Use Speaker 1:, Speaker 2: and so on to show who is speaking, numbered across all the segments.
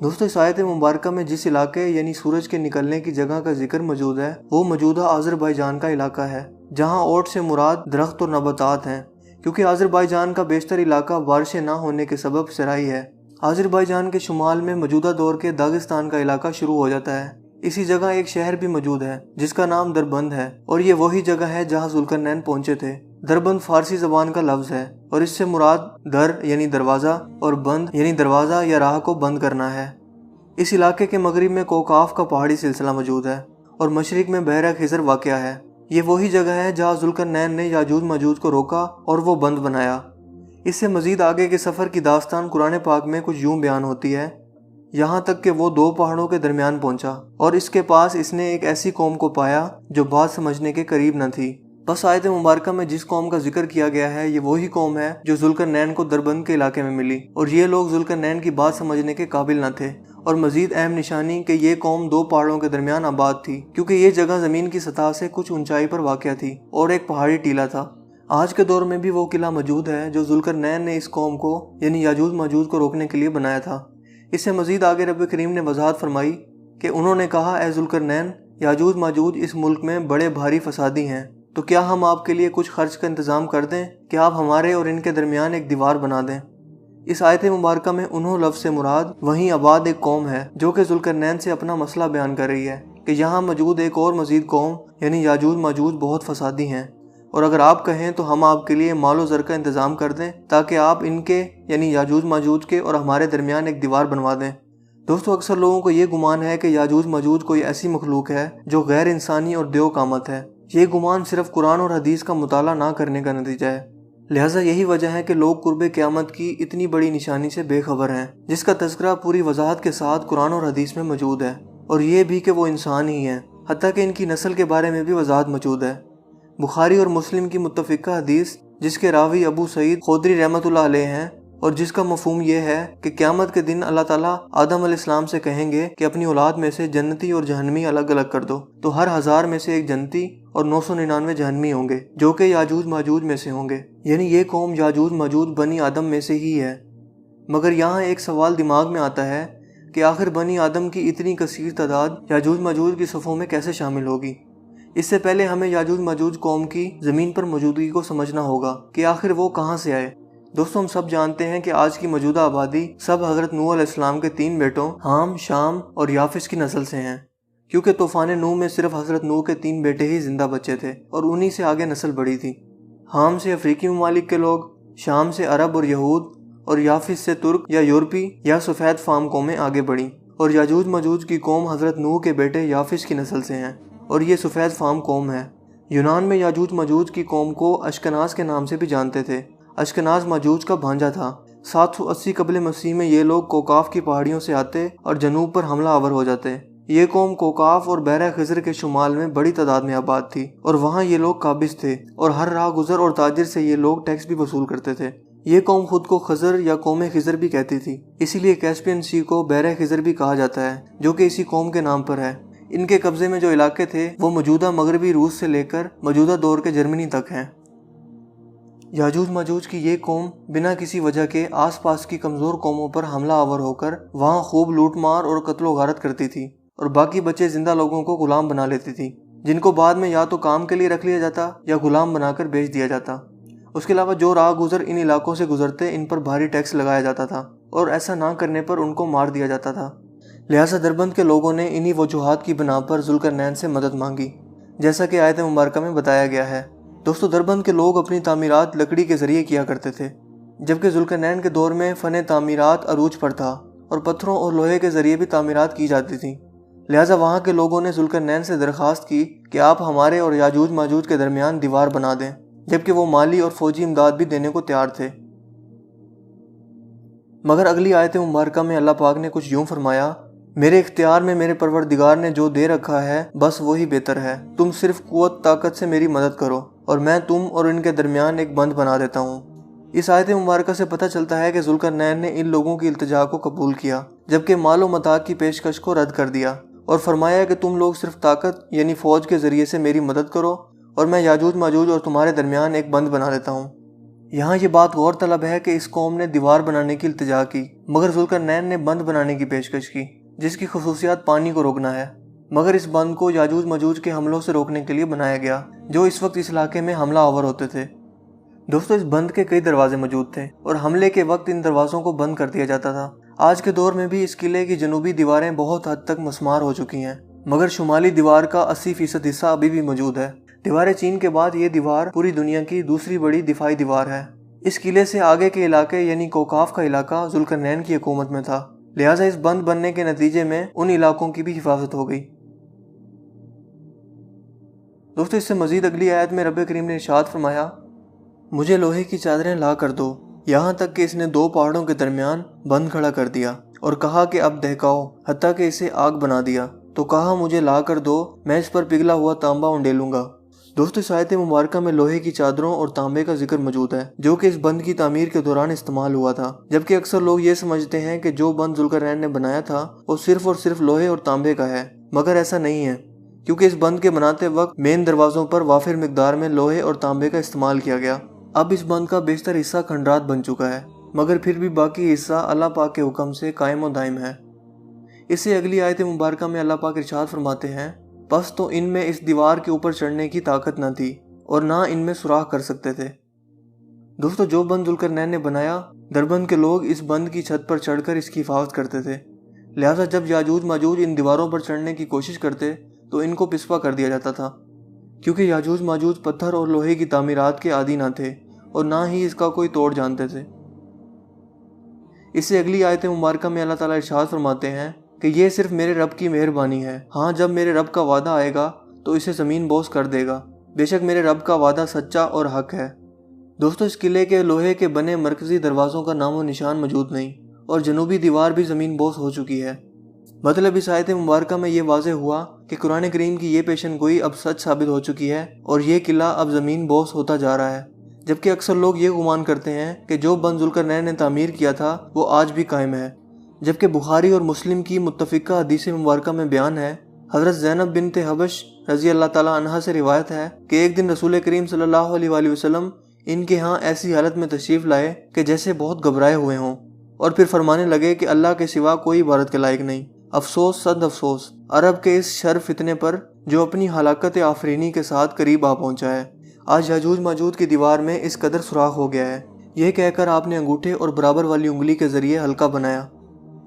Speaker 1: دوستو اس آیت مبارکہ میں جس علاقے یعنی سورج کے نکلنے کی جگہ کا ذکر موجود ہے وہ موجودہ آذربائیجان کا علاقہ ہے، جہاں اوٹ سے مراد درخت اور نباتات ہیں، کیونکہ آذربائیجان کا بیشتر علاقہ بارشیں نہ ہونے کے سبب صحرائی ہے۔ آذربائیجان کے شمال میں موجودہ دور کے داغستان کا علاقہ شروع ہو جاتا ہے۔ اسی جگہ ایک شہر بھی موجود ہے جس کا نام دربند ہے، اور یہ وہی جگہ ہے جہاں ذوالقرنین پہنچے تھے۔ دربند فارسی زبان کا لفظ ہے اور اس سے مراد در یعنی دروازہ اور بند یعنی دروازہ یا راہ کو بند کرنا ہے۔ اس علاقے کے مغرب میں کوکاف کا پہاڑی سلسلہ موجود ہے اور مشرق میں بحیرہ خضر واقع ہے۔ یہ وہی جگہ ہے جہاں ذوالقرنین نے یاجوج ماجوج کو روکا اور وہ بند بنایا۔ اس سے مزید آگے کے سفر کی داستان قرآن پاک میں کچھ یوں بیان ہوتی ہے، یہاں تک کہ وہ دو پہاڑوں کے درمیان پہنچا اور اس کے پاس اس نے ایک ایسی قوم کو پایا جو بات سمجھنے کے قریب نہ تھی۔ بس آیت مبارکہ میں جس قوم کا ذکر کیا گیا ہے یہ وہی قوم ہے جو ذوالقرنین کو دربند کے علاقے میں ملی، اور یہ لوگ ذوالقرنین کی بات سمجھنے کے قابل نہ تھے۔ اور مزید اہم نشانی کہ یہ قوم دو پہاڑوں کے درمیان آباد تھی، کیونکہ یہ جگہ زمین کی سطح سے کچھ اونچائی پر واقع تھی اور ایک پہاڑی ٹیلہ تھا۔ آج کے دور میں بھی وہ قلعہ موجود ہے جو ذوالقرنین نے اس قوم کو یعنی یاجوج ماجوج کو روکنے کے لیے بنایا تھا۔ اس سے مزید آگے رب کریم نے وضاحت فرمائی کہ انہوں نے کہا، اے ذوالقرنین، یاجوج ماجوج اس ملک میں بڑے بھاری فسادی ہیں، تو کیا ہم آپ کے لیے کچھ خرچ کا انتظام کر دیں کہ آپ ہمارے اور ان کے درمیان ایک دیوار بنا دیں۔ اس آیت مبارکہ میں انہوں لفظ سے مراد وہیں آباد ایک قوم ہے جو کہ ذوالقرنین سے اپنا مسئلہ بیان کر رہی ہے کہ یہاں موجود ایک اور مزید قوم یعنی یاجوج ماجوج بہت فسادی ہیں، اور اگر آپ کہیں تو ہم آپ کے لیے مال و زر کا انتظام کر دیں تاکہ آپ ان کے یعنی یاجوج ماجوج کے اور ہمارے درمیان ایک دیوار بنوا دیں۔ دوستو اکثر لوگوں کو یہ گمان ہے کہ یاجوج ماجوج کوئی ایسی مخلوق ہے جو غیر انسانی اور دیو قامت ہے۔ یہ گمان صرف قرآن اور حدیث کا مطالعہ نہ کرنے کا نتیجہ ہے۔ لہٰذا یہی وجہ ہے کہ لوگ قرب قیامت کی اتنی بڑی نشانی سے بے خبر ہیں، جس کا تذکرہ پوری وضاحت کے ساتھ قرآن اور حدیث میں موجود ہے، اور یہ بھی کہ وہ انسان ہی ہیں، حتیٰ کہ ان کی نسل کے بارے میں بھی وضاحت موجود ہے۔ بخاری اور مسلم کی متفقہ حدیث جس کے راوی ابو سعید خدری رحمۃ اللہ علیہ ہیں، اور جس کا مفہوم یہ ہے کہ قیامت کے دن اللہ تعالیٰ آدم علیہ السلام سے کہیں گے کہ اپنی اولاد میں سے جنتی اور جہنمی الگ الگ کر دو، تو ہر 1000 میں سے ایک جنتی اور 999 جہنمی ہوں گے جو کہ یاجوج ماجوج میں سے ہوں گے، یعنی یہ قوم یاجوج ماجوج بنی آدم میں سے ہی ہے۔ مگر یہاں ایک سوال دماغ میں آتا ہے کہ آخر بنی آدم کی اتنی کثیر تعداد یاجوج ماجوج کی صفوں میں کیسے شامل ہوگی؟ اس سے پہلے ہمیں یاجوج ماجوج قوم کی زمین پر موجودگی کو سمجھنا ہوگا کہ آخر وہ کہاں سے آئے۔ دوستو ہم سب جانتے ہیں کہ آج کی موجودہ آبادی سب حضرت نوح علیہ السلام کے 3 بیٹوں حام، شام اور یافس کی نسل سے ہیں، کیونکہ طوفان نوح میں صرف حضرت نوح کے 3 بیٹے ہی زندہ بچے تھے اور انہی سے آگے نسل بڑھی تھی۔ حام سے افریقی ممالک کے لوگ، شام سے عرب اور یہود، اور یافس سے ترک یا یورپی یا سفید فام قومیں آگے بڑھیں، اور یاجوج ماجوج کی قوم حضرت نوح کے بیٹے یافس کی نسل سے ہیں، اور یہ سفید فام قوم ہے۔ یونان میں یاجوج ماجوج کی قوم کو اشکناز کے نام سے بھی جانتے تھے۔ اشکناز ماجوج کا بھانجا تھا۔ 780 قبل مسیح میں یہ لوگ کوکاف کی پہاڑیوں سے آتے اور جنوب پر حملہ آور ہو جاتے۔ یہ قوم کوکاف اور بحیرہ خضر کے شمال میں بڑی تعداد میں آباد تھی، اور وہاں یہ لوگ قابض تھے، اور ہر راہ گزر اور تاجر سے یہ لوگ ٹیکس بھی وصول کرتے تھے۔ یہ قوم خود کو خضر یا قوم خضر بھی کہتی تھی، اسی لیے کیسپین سی کو بحیرہ خضر بھی کہا جاتا ہے، جو کہ اسی قوم کے نام پر ہے۔ ان کے قبضے میں جو علاقے تھے وہ موجودہ مغربی روس سے لے کر موجودہ دور کے جرمنی تک ہیں۔ یاجوج ماجوج کی یہ قوم بنا کسی وجہ کے آس پاس کی کمزور قوموں پر حملہ آور ہو کر وہاں خوب لوٹ مار اور قتل و غارت کرتی تھی، اور باقی بچے زندہ لوگوں کو غلام بنا لیتی تھی، جن کو بعد میں یا تو کام کے لیے رکھ لیا جاتا یا غلام بنا کر بیچ دیا جاتا۔ اس کے علاوہ جو راہ گزر ان علاقوں سے گزرتے ان پر بھاری ٹیکس لگایا جاتا تھا، اور ایسا نہ کرنے پر ان کو مار دیا جاتا تھا۔ لہٰذا دربند کے لوگوں نے انہی وجوہات کی بنا پر ذوالقرنین سے مدد مانگی، جیسا کہ آیت مبارکہ میں بتایا گیا ہے۔ دوستو دربند کے لوگ اپنی تعمیرات لکڑی کے ذریعے کیا کرتے تھے، جبکہ ذوالقرنین کے دور میں فن تعمیرات عروج پر تھا اور پتھروں اور لوہے کے ذریعے بھی تعمیرات کی جاتی تھیں۔ لہٰذا وہاں کے لوگوں نے ذوالقرنین سے درخواست کی کہ آپ ہمارے اور یاجوج ماجوج کے درمیان دیوار بنا دیں، جبکہ وہ مالی اور فوجی امداد بھی دینے کو تیار تھے۔ مگر اگلی آیت مبارکہ میں اللہ پاک نے کچھ یوں فرمایا، میرے اختیار میں میرے پروردگار نے جو دے رکھا ہے بس وہی بہتر ہے، تم صرف قوت طاقت سے میری مدد کرو اور میں تم اور ان کے درمیان ایک بند بنا دیتا ہوں۔ اس آیت مبارکہ سے پتہ چلتا ہے کہ ذوالقرنین نے ان لوگوں کی التجا کو قبول کیا، جبکہ مال و متاع کی پیشکش کو رد کر دیا، اور فرمایا کہ تم لوگ صرف طاقت یعنی فوج کے ذریعے سے میری مدد کرو اور میں یاجوج ماجوج اور تمہارے درمیان ایک بند بنا دیتا ہوں۔ یہاں یہ بات غور طلب ہے کہ اس قوم نے دیوار بنانے کی التجا کی، مگر ذوالقرنین نے بند بنانے کی پیشکش کی، جس کی خصوصیات پانی کو روکنا ہے، مگر اس بند کو یاجوج ماجوج کے حملوں سے روکنے کے لیے بنایا گیا، جو اس وقت اس علاقے میں حملہ آور ہوتے تھے۔ دوستو، اس بند کے کئی دروازے موجود تھے اور حملے کے وقت ان دروازوں کو بند کر دیا جاتا تھا۔ آج کے دور میں بھی اس قلعے کی جنوبی دیواریں بہت حد تک مسمار ہو چکی ہیں، مگر شمالی دیوار کا 80% حصہ ابھی بھی موجود ہے۔ دیوار چین کے بعد یہ دیوار پوری دنیا کی دوسری بڑی دفاعی دیوار ہے۔ اس قلعے سے آگے کے علاقے یعنی کوکاف کا علاقہ ذوالقرنین کی حکومت میں تھا، لہٰذا اس بند بننے کے نتیجے میں ان علاقوں کی بھی حفاظت ہو گئی۔ دوستو، اس سے مزید اگلی آیت میں رب کریم نے ارشاد فرمایا، مجھے لوہے کی چادریں لا کر دو، یہاں تک کہ اس نے 2 پہاڑوں کے درمیان بند کھڑا کر دیا اور کہا کہ اب دہکاؤ، حتیٰ کہ اسے آگ بنا دیا، تو کہا مجھے لا کر دو، میں اس پر پگھلا ہوا تانبا انڈیلوں گا۔ دوستو، اس آیت مبارکہ میں لوہے کی چادروں اور تانبے کا ذکر موجود ہے، جو کہ اس بند کی تعمیر کے دوران استعمال ہوا تھا، جبکہ اکثر لوگ یہ سمجھتے ہیں کہ جو بند ذوالقرنین نے بنایا تھا وہ صرف اور صرف لوہے اور تانبے کا ہے، مگر ایسا نہیں ہے، کیونکہ اس بند کے بناتے وقت مین دروازوں پر وافر مقدار میں لوہے اور تانبے کا استعمال کیا گیا۔ اب اس بند کا بیشتر حصہ کھنڈرات بن چکا ہے، مگر پھر بھی باقی حصہ اللہ پاک کے حکم سے قائم و دائم ہے۔ اس سے اگلی آیت مبارکہ میں اللہ پاک ارشاد فرماتے ہیں، پس تو ان میں اس دیوار کے اوپر چڑھنے کی طاقت نہ تھی اور نہ ان میں سوراخ کر سکتے تھے۔ دوستو، جو بند ذوالقرنین نے بنایا، دربند کے لوگ اس بند کی چھت پر چڑھ کر اس کی حفاظت کرتے تھے، لہٰذا جب یاجوج ماجوج ان دیواروں پر چڑھنے کی کوشش کرتے تو ان کو پسپا کر دیا جاتا تھا، کیونکہ یاجوج ماجوج پتھر اور لوہے کی تعمیرات کے عادی نہ تھے اور نہ ہی اس کا کوئی توڑ جانتے تھے۔ اس سے اگلی آیت مبارکہ میں اللہ تعالیٰ ارشاد فرماتے ہیں کہ یہ صرف میرے رب کی مہربانی ہے، ہاں جب میرے رب کا وعدہ آئے گا تو اسے زمین بوس کر دے گا، بے شک میرے رب کا وعدہ سچا اور حق ہے۔ دوستو، اس قلعے کے لوہے کے بنے مرکزی دروازوں کا نام و نشان موجود نہیں اور جنوبی دیوار بھی زمین بوس ہو چکی ہے۔ مطلب اس آیت مبارکہ میں یہ واضح ہوا کہ قرآن کریم کی یہ پیشن گوئی اب سچ ثابت ہو چکی ہے اور یہ قلعہ اب زمین بوس ہوتا جا رہا ہے، جبکہ اکثر لوگ یہ گمان کرتے ہیں کہ جو بند ذوالقرنین نے تعمیر کیا تھا وہ آج بھی قائم ہے، جبکہ بخاری اور مسلم کی متفقہ حدیث مبارکہ میں بیان ہے، حضرت زینب بنت حبش رضی اللہ تعالیٰ عنہا سے روایت ہے کہ ایک دن رسول کریم صلی اللہ علیہ وآلہ وسلم ان کے ہاں ایسی حالت میں تشریف لائے کہ جیسے بہت گھبرائے ہوئے ہوں، اور پھر فرمانے لگے کہ اللہ کے سوا کوئی عبادت کے لائق نہیں، افسوس صد افسوس عرب کے اس شر فتنے پر جو اپنی ہلاکت آفرینی کے ساتھ قریب آ پہنچا ہے۔ آج یاجوج ماجوج کی دیوار میں اس قدر سوراخ ہو گیا ہے، یہ کہہ کر آپ نے انگوٹھے اور برابر والی انگلی کے ذریعے حلقہ بنایا۔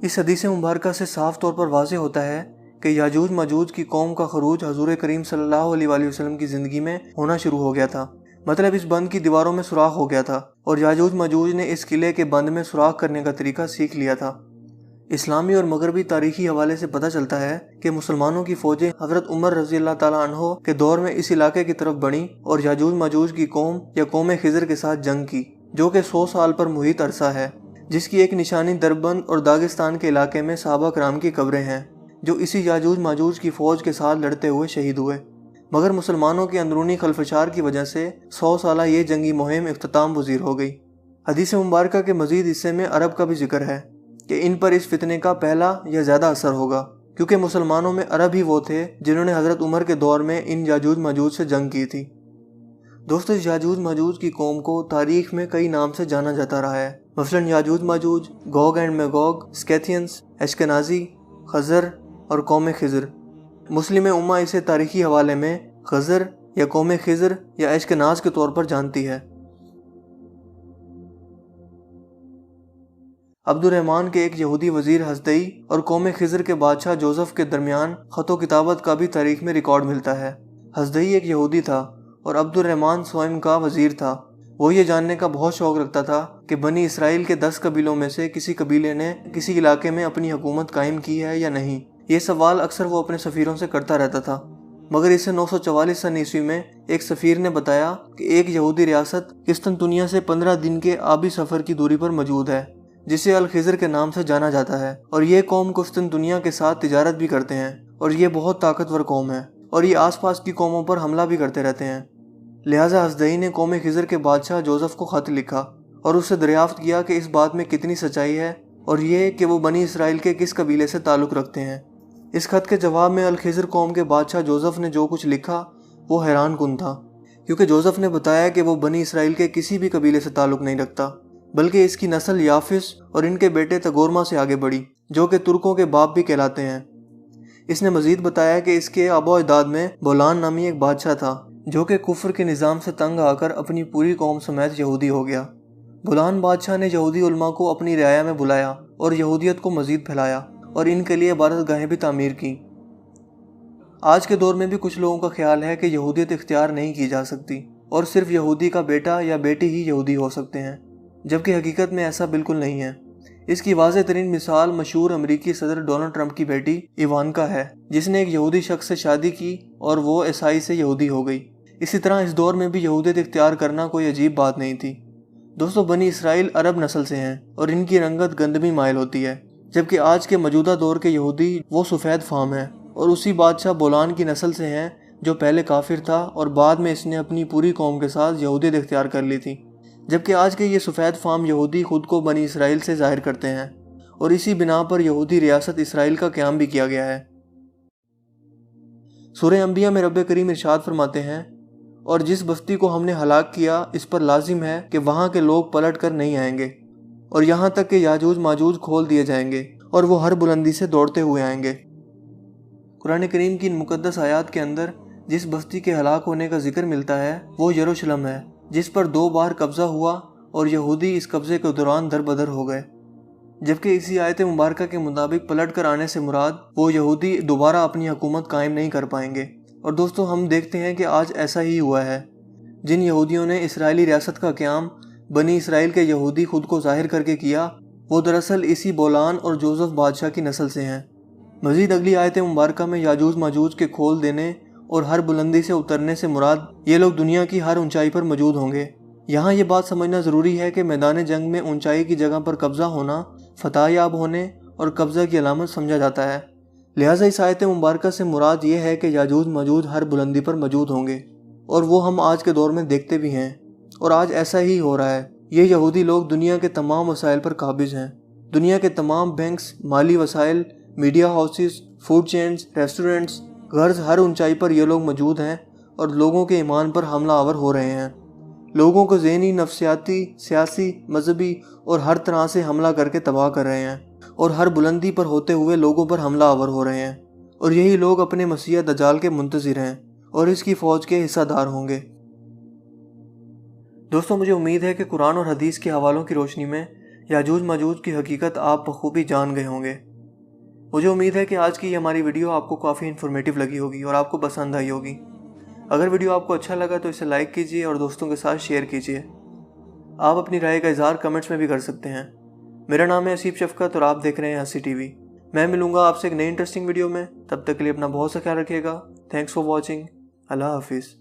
Speaker 1: اس حدیث مبارکہ سے صاف طور پر واضح ہوتا ہے کہ یاجوج ماجوج کی قوم کا خروج حضور کریم صلی اللہ علیہ وآلہ وسلم کی زندگی میں ہونا شروع ہو گیا تھا، مطلب اس بند کی دیواروں میں سوراخ ہو گیا تھا اور یاجوج ماجوج نے اس قلعے کے بند میں سوراخ کرنے کا طریقہ سیکھ لیا تھا۔ اسلامی اور مغربی تاریخی حوالے سے پتہ چلتا ہے کہ مسلمانوں کی فوجیں حضرت عمر رضی اللہ تعالیٰ عنہ کے دور میں اس علاقے کی طرف بڑھیں اور یاجوج ماجوج کی قوم یا قوم خضر کے ساتھ جنگ کی، جو کہ 100 سال پر محیط عرصہ ہے، جس کی ایک نشانی دربند اور داغستان کے علاقے میں صحابہ کرام کی قبریں ہیں، جو اسی یاجوج ماجوج کی فوج کے ساتھ لڑتے ہوئے شہید ہوئے، مگر مسلمانوں کے اندرونی خلفشار کی وجہ سے 100 سالہ یہ جنگی مہم اختتام پذیر ہو گئی۔ حدیث مبارکہ کے مزید حصے میں عرب کا بھی ذکر ہے کہ ان پر اس فتنے کا پہلا یا زیادہ اثر ہوگا، کیونکہ مسلمانوں میں عرب ہی وہ تھے جنہوں نے حضرت عمر کے دور میں ان یاجوج ماجوج سے جنگ کی تھی۔ دوستو، اس یاجوج ماجوج کی قوم کو تاریخ میں کئی نام سے جانا جاتا رہا ہے، مثلاً یاجوج ماجوج، گوگ اینڈ میگوگ، اسکیتھینس، اشکنازی، خزر اور قوم خضر۔ مسلم امہ اسے تاریخی حوالے میں خزر یا قوم خضر یا اشکناز کے طور پر جانتی ہے۔ عبد الرحمن کے ایک یہودی وزیر حزدئی اور قوم خضر کے بادشاہ جوزف کے درمیان خط و کتابت کا بھی تاریخ میں ریکارڈ ملتا ہے۔ حزدئی ایک یہودی تھا اور عبد الرحمن سوئم کا وزیر تھا۔ وہ یہ جاننے کا بہت شوق رکھتا تھا کہ بنی اسرائیل کے 10 قبیلوں میں سے کسی قبیلے نے کسی علاقے میں اپنی حکومت قائم کی ہے یا نہیں۔ یہ سوال اکثر وہ اپنے سفیروں سے کرتا رہتا تھا، مگر اسے 944 سن عیسوی میں ایک سفیر نے بتایا کہ ایک یہودی ریاست قسطنطنیہ سے 15 دن کے آبی سفر کی دوری پر موجود ہے، جسے الخضر کے نام سے جانا جاتا ہے، اور یہ قوم قسطنطنیہ کے ساتھ تجارت بھی کرتے ہیں، اور یہ بہت طاقتور قوم ہے، اور یہ آس پاس کی قوموں پر حملہ بھی کرتے رہتے ہیں۔ لہٰذا حزدئی نے قوم خضر کے بادشاہ جوزف کو خط لکھا اور اس سے دریافت کیا کہ اس بات میں کتنی سچائی ہے اور یہ کہ وہ بنی اسرائیل کے کس قبیلے سے تعلق رکھتے ہیں۔ اس خط کے جواب میں الخضر قوم کے بادشاہ جوزف نے جو کچھ لکھا وہ حیران کن تھا، کیونکہ جوزف نے بتایا کہ وہ بنی اسرائیل کے کسی بھی قبیلے سے تعلق نہیں رکھتا، بلکہ اس کی نسل یافس اور ان کے بیٹے تگورما سے آگے بڑھی، جو کہ ترکوں کے باپ بھی کہلاتے ہیں۔ اس نے مزید بتایا کہ اس کے آباء و اجداد میں بولان نامی ایک بادشاہ تھا، جو کہ کفر کے نظام سے تنگ آ کر اپنی پوری قوم سمیت یہودی ہو گیا۔ بولان بادشاہ نے یہودی علماء کو اپنی رعایا میں بلایا اور یہودیت کو مزید پھیلایا اور ان کے لیے عبادت گاہیں بھی تعمیر کی۔ آج کے دور میں بھی کچھ لوگوں کا خیال ہے کہ یہودیت اختیار نہیں کی جا سکتی اور صرف یہودی کا بیٹا یا بیٹی ہی یہودی ہو سکتے ہیں، جبکہ حقیقت میں ایسا بالکل نہیں ہے۔ اس کی واضح ترین مثال مشہور امریکی صدر ڈونلڈ ٹرمپ کی بیٹی ایوانکا ہے، جس نے ایک یہودی شخص سے شادی کی اور وہ عیسائی سے یہودی ہو گئی۔ اسی طرح اس دور میں بھی یہودیت اختیار کرنا کوئی عجیب بات نہیں تھی۔ دوستو، بنی اسرائیل عرب نسل سے ہیں اور ان کی رنگت گندمی مائل ہوتی ہے، جبکہ آج کے موجودہ دور کے یہودی وہ سفید فام ہیں اور اسی بادشاہ بولان کی نسل سے ہیں جو پہلے کافر تھا اور بعد میں اس نے اپنی پوری قوم کے ساتھ یہودیت اختیار کر لی تھی، جبکہ آج کے یہ سفید فام یہودی خود کو بنی اسرائیل سے ظاہر کرتے ہیں اور اسی بنا پر یہودی ریاست اسرائیل کا قیام بھی کیا گیا ہے۔ سورہ انبیاء میں رب کریم ارشاد فرماتے ہیں، اور جس بستی کو ہم نے ہلاک کیا اس پر لازم ہے کہ وہاں کے لوگ پلٹ کر نہیں آئیں گے، اور یہاں تک کہ یاجوج ماجوج کھول دیے جائیں گے اور وہ ہر بلندی سے دوڑتے ہوئے آئیں گے۔ قرآن کریم کی ان مقدس آیات کے اندر جس بستی کے ہلاک ہونے کا ذکر ملتا ہے وہ یروشلم ہے، جس پر 2 بار قبضہ ہوا اور یہودی اس قبضے کے دوران در بدر ہو گئے، جبکہ اسی آیت مبارکہ کے مطابق پلٹ کر آنے سے مراد وہ یہودی دوبارہ اپنی حکومت قائم نہیں کر پائیں گے۔ اور دوستو، ہم دیکھتے ہیں کہ آج ایسا ہی ہوا ہے۔ جن یہودیوں نے اسرائیلی ریاست کا قیام بنی اسرائیل کے یہودی خود کو ظاہر کر کے کیا، وہ دراصل اسی بولان اور جوزف بادشاہ کی نسل سے ہیں۔ مزید اگلی آیت مبارکہ میں یاجوج ماجوج کے کھول دینے اور ہر بلندی سے اترنے سے مراد یہ لوگ دنیا کی ہر اونچائی پر موجود ہوں گے۔ یہاں یہ بات سمجھنا ضروری ہے کہ میدان جنگ میں اونچائی کی جگہ پر قبضہ ہونا فتح یاب ہونے اور قبضہ کی علامت سمجھا جاتا ہے، لہٰذا اس آیت مبارکہ سے مراد یہ ہے کہ یاجوج ماجوج ہر بلندی پر موجود ہوں گے، اور وہ ہم آج کے دور میں دیکھتے بھی ہیں، اور آج ایسا ہی ہو رہا ہے۔ یہ یہودی لوگ دنیا کے تمام وسائل پر قابض ہیں۔ دنیا کے تمام بینکس، مالی وسائل، media houses, food chains, restaurants, غرض ہر اونچائی پر یہ لوگ موجود ہیں اور لوگوں کے ایمان پر حملہ آور ہو رہے ہیں۔ لوگوں کو ذہنی، نفسیاتی، سیاسی، مذہبی اور ہر طرح سے حملہ کر کے تباہ کر رہے ہیں، اور ہر بلندی پر ہوتے ہوئے لوگوں پر حملہ آور ہو رہے ہیں، اور یہی لوگ اپنے مسیح دجال کے منتظر ہیں اور اس کی فوج کے حصہ دار ہوں گے۔ دوستو، مجھے امید ہے کہ قرآن اور حدیث کے حوالوں کی روشنی میں یاجوج ماجوج کی حقیقت آپ بخوبی جان گئے ہوں گے۔ مجھے امید ہے کہ آج کی یہ ہماری ویڈیو آپ کو کافی انفارمیٹیو لگی ہوگی اور آپ کو پسند آئی ہوگی۔ اگر ویڈیو آپ کو اچھا لگا تو اسے لائک کیجیے اور دوستوں کے ساتھ شیئر کیجیے۔ آپ اپنی رائے کا اظہار کمنٹس میں بھی کر سکتے ہیں۔ میرا نام ہے اسیب شفقت اور آپ دیکھ رہے ہیں ہنسی ٹی وی۔ میں ملوں گا آپ سے ایک نئی انٹرسٹنگ ویڈیو میں، تب تک کے لیے اپنا بہت سا خیال رکھیے گا۔ Thanks for watching. اللہ حافظ۔